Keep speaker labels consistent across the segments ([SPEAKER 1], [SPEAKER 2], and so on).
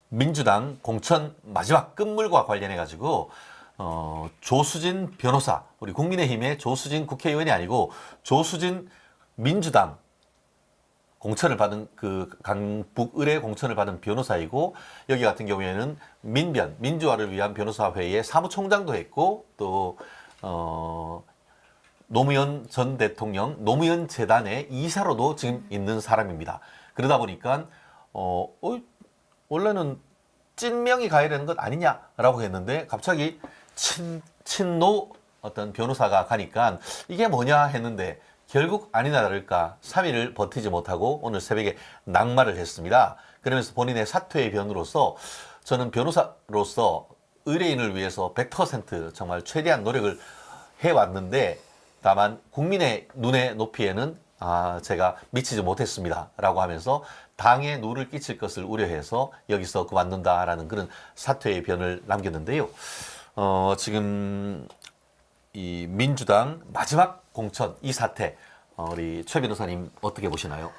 [SPEAKER 1] 민주당 공천 마지막 끝물과 관련해 가지고 조수진 변호사, 우리 국민의힘의 조수진 국회의원이 아니고 조수진 민주당 공천을 받은 그 강북 의뢰 공천을 받은 변호사이고, 여기 같은 경우에는 민변 민주화를 위한 변호사 회의의 사무총장도 했고, 또 노무현 전 대통령 노무현 재단의 이사로도 지금 있는 사람입니다. 그러다 보니까 원래는 찐명이 가야 되는 것 아니냐라고 했는데, 갑자기 친노 어떤 변호사가 가니까 이게 뭐냐 했는데, 결국 아니나 다를까 3일을 버티지 못하고 오늘 새벽에 낙마를 했습니다. 그러면서 본인의 사퇴의 변으로서, 저는 변호사로서 의뢰인을 위해서 100% 정말 최대한 노력을 해왔는데, 다만 국민의 눈의 높이에는 제가 미치지 못했습니다 라고 하면서 당에 누를 끼칠 것을 우려해서 여기서 그만둔다라는 그런 사퇴의 변을 남겼는데요. 지금 이 민주당 마지막 공천, 이 사태, 우리 최 변호사님 어떻게 보시나요?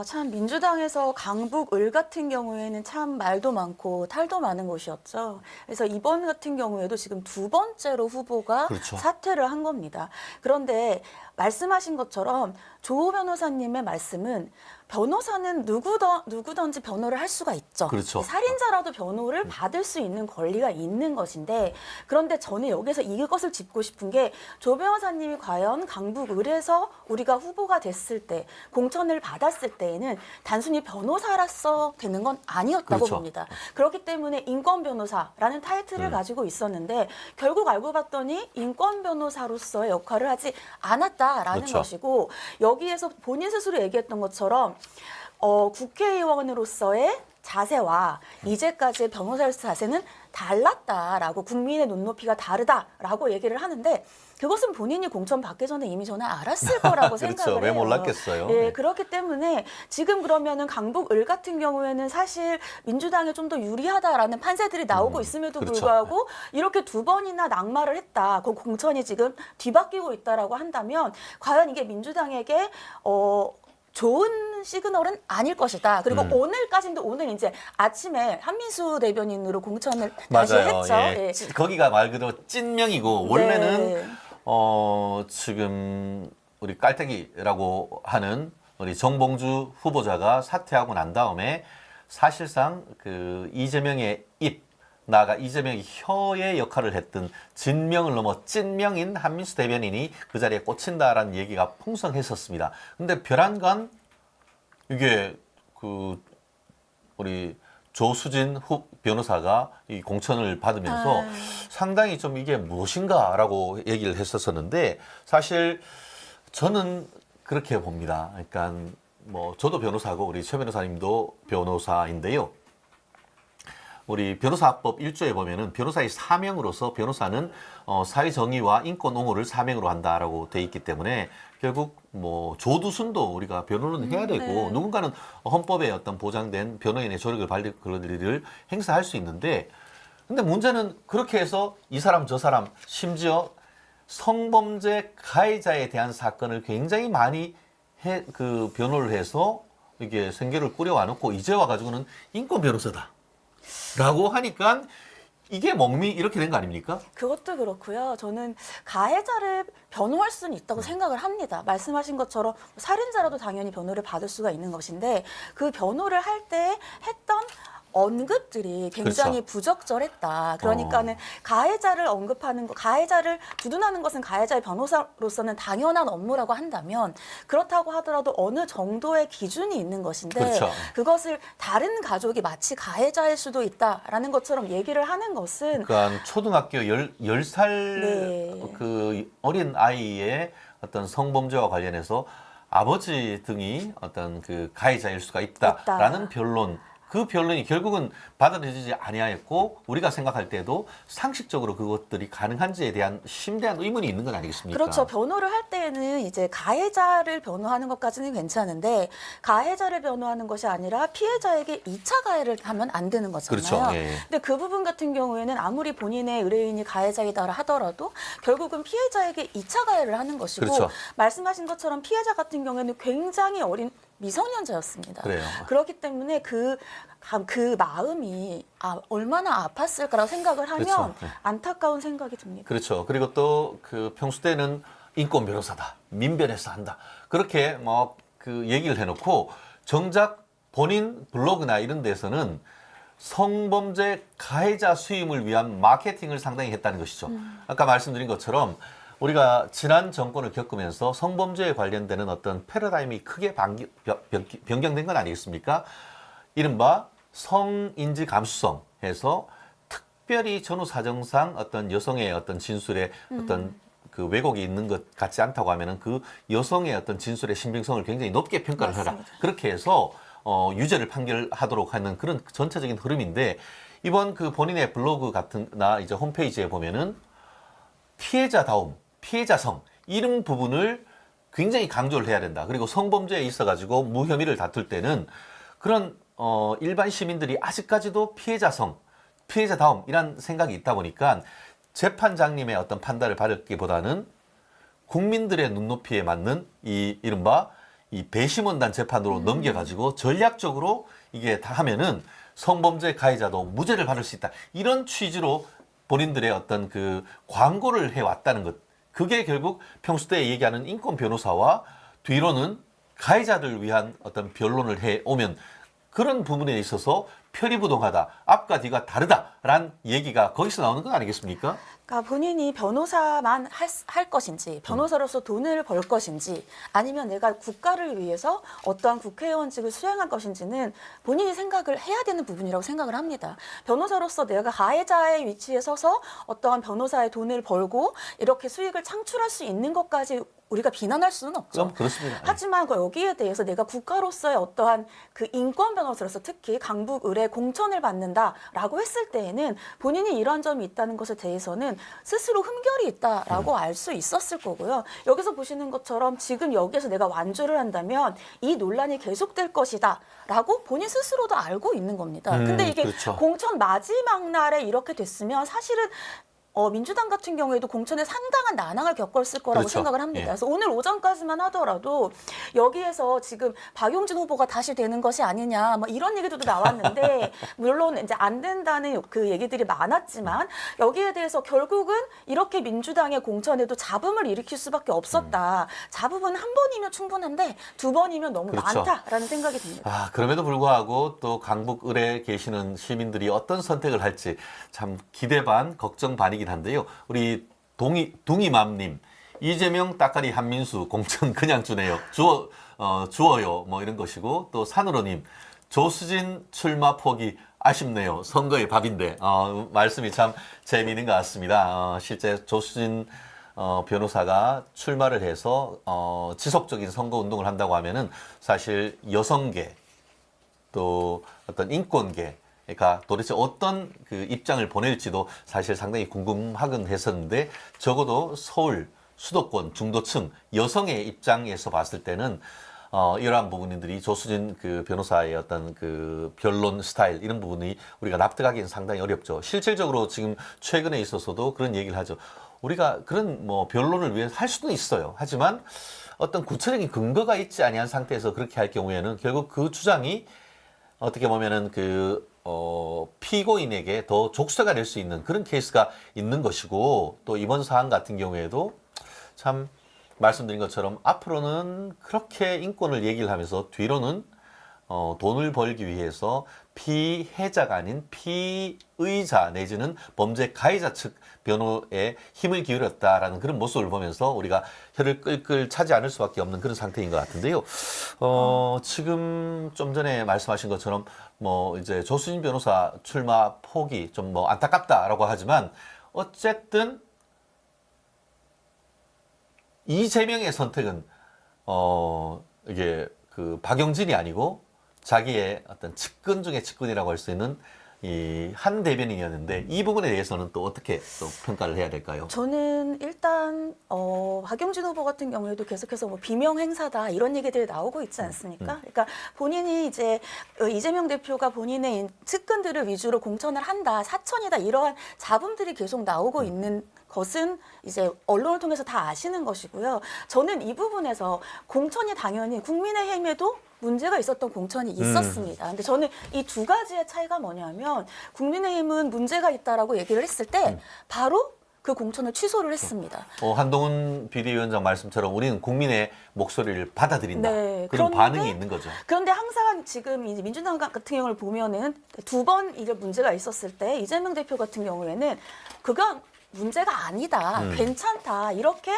[SPEAKER 2] 참 민주당에서 강북 을 같은 경우에는 참 말도 많고 탈도 많은 곳이었죠. 그래서 이번 같은 경우에도 지금 두 번째로 후보가
[SPEAKER 1] 그렇죠.
[SPEAKER 2] 사퇴를 한 겁니다. 그런데 말씀하신 것처럼 조 변호사님의 말씀은 변호사는 누구든지 변호를 할 수가 있죠.
[SPEAKER 1] 그렇죠.
[SPEAKER 2] 살인자라도 변호를 받을 수 있는 권리가 있는 것인데, 그런데 저는 여기서 이것을 짚고 싶은 게, 조 변호사님이 과연 강북을에서 우리가 후보가 됐을 때, 공천을 받았을 때에는 단순히 변호사로서 되는 건 아니었다고
[SPEAKER 1] 그렇죠.
[SPEAKER 2] 봅니다. 그렇기 때문에 인권 변호사라는 타이틀을 가지고 있었는데, 결국 알고 봤더니 인권 변호사로서의 역할을 하지 않았다라는
[SPEAKER 1] 그렇죠.
[SPEAKER 2] 것이고, 여기에서 본인 스스로 얘기했던 것처럼 국회의원으로서의 자세와 이제까지의 변호사로서의 자세는 달랐다라고, 국민의 눈높이가 다르다라고 얘기를 하는데, 그것은 본인이 공천 받기 전에 이미 저는 알았을 거라고
[SPEAKER 1] 그렇죠.
[SPEAKER 2] 생각을
[SPEAKER 1] 왜
[SPEAKER 2] 해요.
[SPEAKER 1] 몰랐겠어요.
[SPEAKER 2] 예,
[SPEAKER 1] 네.
[SPEAKER 2] 그렇기 때문에 지금 그러면은 강북 을 같은 경우에는 사실 민주당에 좀 더 유리하다라는 판세들이 나오고 있음에도
[SPEAKER 1] 그렇죠.
[SPEAKER 2] 불구하고 이렇게 두 번이나 낙마를 했다. 그 공천이 지금 뒤바뀌고 있다라고 한다면 과연 이게 민주당에게 좋은 시그널은 아닐 것이다. 그리고 오늘까지도, 오늘 이제 아침에 한민수 대변인으로 공천을 다시
[SPEAKER 1] 맞아요.
[SPEAKER 2] 했죠.
[SPEAKER 1] 예.
[SPEAKER 2] 예.
[SPEAKER 1] 거기가 말 그대로 찐명이고, 원래는
[SPEAKER 2] 네.
[SPEAKER 1] 지금 우리 깔때기라고 하는 우리 정봉주 후보자가 사퇴하고 난 다음에 사실상 그 이재명의 나아가 이재명의 혀의 역할을 했던 진명을 넘어 찐명인 한민수 대변인이 그 자리에 꽂힌다라는 얘기가 풍성했었습니다. 근데 별안간 이게 그 우리 조수진 변호사가 이 공천을 받으면서 상당히 좀 이게 무엇인가라고 얘기를 했었었는데, 사실 저는 그렇게 봅니다. 그러니까 뭐 저도 변호사고 우리 최 변호사님도 변호사인데요. 우리 변호사법 1조에 보면은 변호사의 사명으로서 변호사는 사회 정의와 인권 옹호를 사명으로 한다라고 돼 있기 때문에, 결국 뭐 조두순도 우리가 변호는 해야 되고
[SPEAKER 2] 네.
[SPEAKER 1] 누군가는 헌법에 어떤 보장된 변호인의 조력을 발휘 권리를 행사할 수 있는데, 근데 문제는 그렇게 해서 이 사람 저 사람, 심지어 성범죄 가해자에 대한 사건을 굉장히 많이 그 변호를 해서 이게 생계를 꾸려와 놓고 이제 와가지고는 인권 변호사다 라고 하니까 이게 멍미 이렇게 된 거 아닙니까?
[SPEAKER 2] 그것도 그렇고요. 저는 가해자를 변호할 수는 있다고 생각을 합니다. 말씀하신 것처럼 살인자라도 당연히 변호를 받을 수가 있는 것인데, 그 변호를 할 때 했던 언급들이 굉장히
[SPEAKER 1] 그렇죠.
[SPEAKER 2] 부적절했다. 그러니까는 가해자를 언급하는 거, 가해자를 두둔하는 것은 가해자의 변호사로서는 당연한 업무라고 한다면, 그렇다고 하더라도 어느 정도의 기준이 있는 것인데,
[SPEAKER 1] 그렇죠.
[SPEAKER 2] 그것을 다른 가족이 마치 가해자일 수도 있다라는 것처럼 얘기를 하는 것은,
[SPEAKER 1] 그러니까 초등학교 10살
[SPEAKER 2] 네.
[SPEAKER 1] 그 어린 아이의 어떤 성범죄와 관련해서 아버지 등이 어떤 그 가해자일 수가 있다라는 변론, 그 변론이 결국은 받아들여지지 아니하였고, 우리가 생각할 때도 상식적으로 그것들이 가능한지에 대한 심대한 의문이 있는 건 아니겠습니까?
[SPEAKER 2] 그렇죠. 변호를 할 때에는 이제 가해자를 변호하는 것까지는 괜찮은데, 가해자를 변호하는 것이 아니라 피해자에게 2차 가해를 하면 안 되는 거잖아요.
[SPEAKER 1] 그렇죠. 예.
[SPEAKER 2] 근데 그 부분 같은 경우에는 아무리 본인의 의뢰인이 가해자이다 하더라도 결국은 피해자에게 2차 가해를 하는 것이고,
[SPEAKER 1] 그렇죠.
[SPEAKER 2] 말씀하신 것처럼 피해자 같은 경우에는 굉장히 어린 미성년자였습니다.
[SPEAKER 1] 그래요.
[SPEAKER 2] 그렇기 때문에 그 마음이 얼마나 아팠을까라고 생각을 하면
[SPEAKER 1] 그렇죠. 네.
[SPEAKER 2] 안타까운 생각이 듭니다.
[SPEAKER 1] 그렇죠. 그리고 또 그 평소 때는 인권 변호사다, 민변에서 한다 그렇게 뭐 그 얘기를 해놓고 정작 본인 블로그나 이런 데서는 성범죄 가해자 수임을 위한 마케팅을 상당히 했다는 것이죠. 아까 말씀드린 것처럼 우리가 지난 정권을 겪으면서 성범죄에 관련되는 어떤 패러다임이 크게 변경된 건 아니겠습니까? 이른바 성인지 감수성에서 특별히 전후 사정상 어떤 여성의 어떤 진술에 어떤 그 왜곡이 있는 것 같지 않다고 하면은 그 여성의 어떤 진술의 신빙성을 굉장히 높게 평가를 해라.
[SPEAKER 2] 맞습니다.
[SPEAKER 1] 그렇게 해서 유죄를 판결하도록 하는 그런 전체적인 흐름인데 이번 그 본인의 블로그 같은나 이제 홈페이지에 보면은 피해자다움, 피해자성 이런 부분을 굉장히 강조를 해야 된다. 그리고 성범죄에 있어가지고 무혐의를 다툴 때는 그런 일반 시민들이 아직까지도 피해자성, 피해자다움이란 생각이 있다 보니까 재판장님의 어떤 판단을 받기보다는 국민들의 눈높이에 맞는 이른바 이 배심원단 재판으로 넘겨가지고 전략적으로 이게 다 하면은 성범죄 가해자도 무죄를 받을 수 있다. 이런 취지로 본인들의 어떤 그 광고를 해왔다는 것. 그게 결국 평소 때 얘기하는 인권 변호사와 뒤로는 가해자들 위한 어떤 변론을 해오면 그런 부분에 있어서 표리부동하다, 앞과 뒤가 다르다라는 얘기가 거기서 나오는 건 아니겠습니까?
[SPEAKER 2] 그러니까 본인이 변호사만 할 것인지, 변호사로서 돈을 벌 것인지, 아니면 내가 국가를 위해서 어떠한 국회의원직을 수행할 것인지는 본인이 생각을 해야 되는 부분이라고 생각을 합니다. 변호사로서 내가 가해자의 위치에 서서 어떠한 변호사의 돈을 벌고 이렇게 수익을 창출할 수 있는 것까지 우리가 비난할 수는 없죠.
[SPEAKER 1] 그렇습니다.
[SPEAKER 2] 하지만 여기에 대해서 내가 국가로서의 어떠한 그 인권 변호사로서 특히 강북 의뢰 공천을 받는다라고 했을 때에는 본인이 이런 점이 있다는 것에 대해서는 스스로 흠결이 있다라고 알 수 있었을 거고요. 여기서 보시는 것처럼 지금 여기에서 내가 완주를 한다면 이 논란이 계속될 것이다라고 본인 스스로도 알고 있는 겁니다. 근데 이게
[SPEAKER 1] 그렇죠.
[SPEAKER 2] 공천 마지막 날에 이렇게 됐으면 사실은 민주당 같은 경우에도 공천에 상당한 난항을 겪었을 거라고
[SPEAKER 1] 그렇죠.
[SPEAKER 2] 생각을 합니다.
[SPEAKER 1] 예.
[SPEAKER 2] 그래서 오늘 오전까지만 하더라도 여기에서 지금 박용진 후보가 다시 되는 것이 아니냐 뭐 이런 얘기도 나왔는데 물론 이제 안 된다는 그 얘기들이 많았지만 여기에 대해서 결국은 이렇게 민주당의 공천에도 잡음을 일으킬 수밖에 없었다. 잡음은 한 번이면 충분한데 두 번이면 너무
[SPEAKER 1] 그렇죠.
[SPEAKER 2] 많다라는 생각이 듭니다.
[SPEAKER 1] 그럼에도 불구하고 또 강북 을에 계시는 시민들이 어떤 선택을 할지 참 기대 반 걱정 반이긴 한데요. 우리 둥이맘님 이재명 따까리 한민수 공천 그냥 주네요. 주어요. 뭐 이런 것이고 또 산으로님 조수진 출마 포기 아쉽네요. 선거의 밥인데 말씀이 참 재미있는 것 같습니다. 실제 조수진 변호사가 출마를 해서 지속적인 선거 운동을 한다고 하면은 사실 여성계 또 어떤 인권계가 도대체 어떤 그 입장을 보낼지도 사실 상당히 궁금하긴 했었는데 적어도 서울 수도권 중도층 여성의 입장에서 봤을 때는 이러한 부분들이 조수진 그 변호사의 어떤 그 변론 스타일 이런 부분이 우리가 납득하기는 상당히 어렵죠. 실질적으로 지금 최근에 있어서도 그런 얘기를 하죠. 우리가 그런 뭐 변론을 위해 할 수도 있어요. 하지만 어떤 구체적인 근거가 있지 아니한 상태에서 그렇게 할 경우에는 결국 그 주장이 어떻게 보면은 피고인에게 더 족쇄가 될 수 있는 그런 케이스가 있는 것이고 또 이번 사안 같은 경우에도 참 말씀드린 것처럼 앞으로는 그렇게 인권을 얘기를 하면서 뒤로는 돈을 벌기 위해서 피해자가 아닌 피의자 내지는 범죄 가해자 측 변호에 힘을 기울였다라는 그런 모습을 보면서 우리가 혀를 끌끌 차지 않을 수밖에 없는 그런 상태인 것 같은데요. 지금 좀 전에 말씀하신 것처럼 뭐 이제 조수진 변호사 출마 포기 좀 뭐 안타깝다라고 하지만 어쨌든 이재명의 선택은 이게 그 박용진이 아니고 자기의 어떤 측근 중에 측근이라고 할 수 있는 이 한 대변인이었는데 이 부분에 대해서는 또 어떻게 또 평가를 해야 될까요?
[SPEAKER 2] 저는 일단 박용진 후보 같은 경우에도 계속해서 뭐 비명 행사다 이런 얘기들이 나오고 있지 않습니까? 그러니까 본인이 이제 이재명 대표가 본인의 측근들을 위주로 공천을 한다, 사천이다 이러한 잡음들이 계속 나오고 있는 것은 이제 언론을 통해서 다 아시는 것이고요. 저는 이 부분에서 공천이 당연히 국민의힘에도 문제가 있었던 공천이 있었습니다. 근데 저는 이 두 가지의 차이가 뭐냐면 국민의힘은 문제가 있다라고 얘기를 했을 때 바로 그 공천을 취소를 했습니다.
[SPEAKER 1] 한동훈 비대위원장 말씀처럼 우리는 국민의 목소리를 받아들인다.
[SPEAKER 2] 네,
[SPEAKER 1] 그런
[SPEAKER 2] 그런데-
[SPEAKER 1] 반응이 있는 거죠.
[SPEAKER 2] 그런데 항상 지금 이제 민주당 같은 경우를 보면은 두 번 이게 문제가 있었을 때 이재명 대표 같은 경우에는 그건 문제가 아니다, 괜찮다 이렇게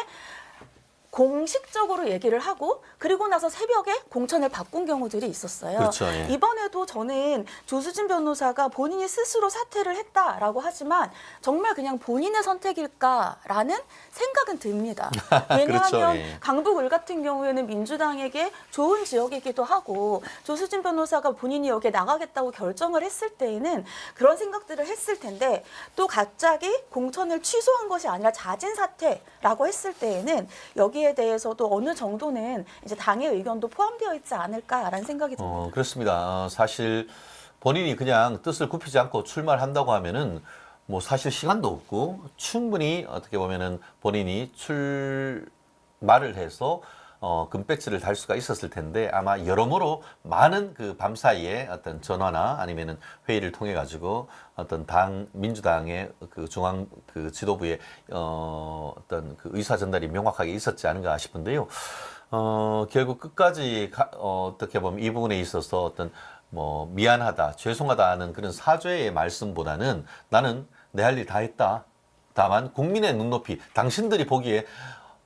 [SPEAKER 2] 공식적으로 얘기를 하고 그리고 나서 새벽에 공천을 바꾼 경우들이 있었어요.
[SPEAKER 1] 그렇죠, 예.
[SPEAKER 2] 이번에도 저는 조수진 변호사가 본인이 스스로 사퇴를 했다라고 하지만 정말 그냥 본인의 선택일까라는 생각은 듭니다. 왜냐하면
[SPEAKER 1] 그렇죠, 예.
[SPEAKER 2] 강북을 같은 경우에는 민주당에게 좋은 지역이기도 하고 조수진 변호사가 본인이 여기에 나가겠다고 결정을 했을 때에는 그런 생각들을 했을 텐데 또 갑자기 공천을 취소한 것이 아니라 자진 사퇴라고 했을 때에는 여기에 대해서도 어느 정도는 이제 당의 의견도 포함되어 있지 않을까라는 생각이 듭니다.
[SPEAKER 1] 그렇습니다. 사실 본인이 그냥 뜻을 굽히지 않고 출마를 한다고 하면은 뭐 사실 시간도 없고 충분히 어떻게 보면은 본인이 출마를 해서 금배지를 달 수가 있었을 텐데 아마 여러모로 많은 그 밤 사이에 어떤 전화나 아니면은 회의를 통해 가지고 어떤 민주당의 그 중앙 그 지도부의 어떤 그 의사 전달이 명확하게 있었지 않은가 싶은데요. 결국 끝까지 어떻게 보면 이 부분에 있어서 어떤 뭐 미안하다, 죄송하다 하는 그런 사죄의 말씀보다는 나는 내 할 일 다 했다. 다만 국민의 눈높이, 당신들이 보기에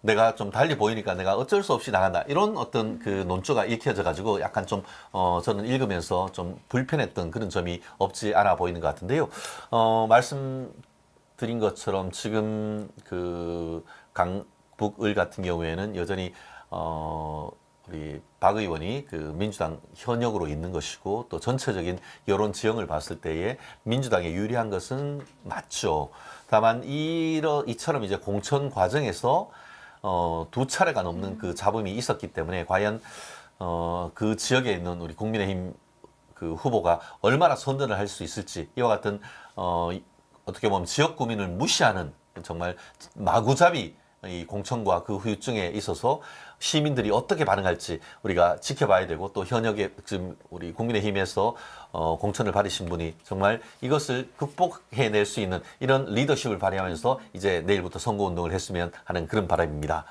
[SPEAKER 1] 내가 좀 달리 보이니까 내가 어쩔 수 없이 나간다. 이런 어떤 그 논조가 읽혀져 가지고 약간 좀 저는 읽으면서 좀 불편했던 그런 점이 없지 않아 보이는 것 같은데요. 말씀드린 것처럼 지금 그 강북을 같은 경우에는 여전히 우리 박 의원이 그 민주당 현역으로 있는 것이고 또 전체적인 여론 지형을 봤을 때에 민주당에 유리한 것은 맞죠. 다만 이처럼 이제 공천 과정에서 두 차례가 넘는 그 잡음이 있었기 때문에 과연 그 지역에 있는 우리 국민의힘 그 후보가 얼마나 선전을 할 수 있을지 이와 같은 어떻게 보면 지역 구민을 무시하는 정말 마구잡이 이 공천과 그 후유증에 있어서 시민들이 어떻게 반응할지 우리가 지켜봐야 되고 또 현역에 지금 우리 국민의힘에서 공천을 받으신 분이 정말 이것을 극복해낼 수 있는 이런 리더십을 발휘하면서 이제 내일부터 선거운동을 했으면 하는 그런 바람입니다.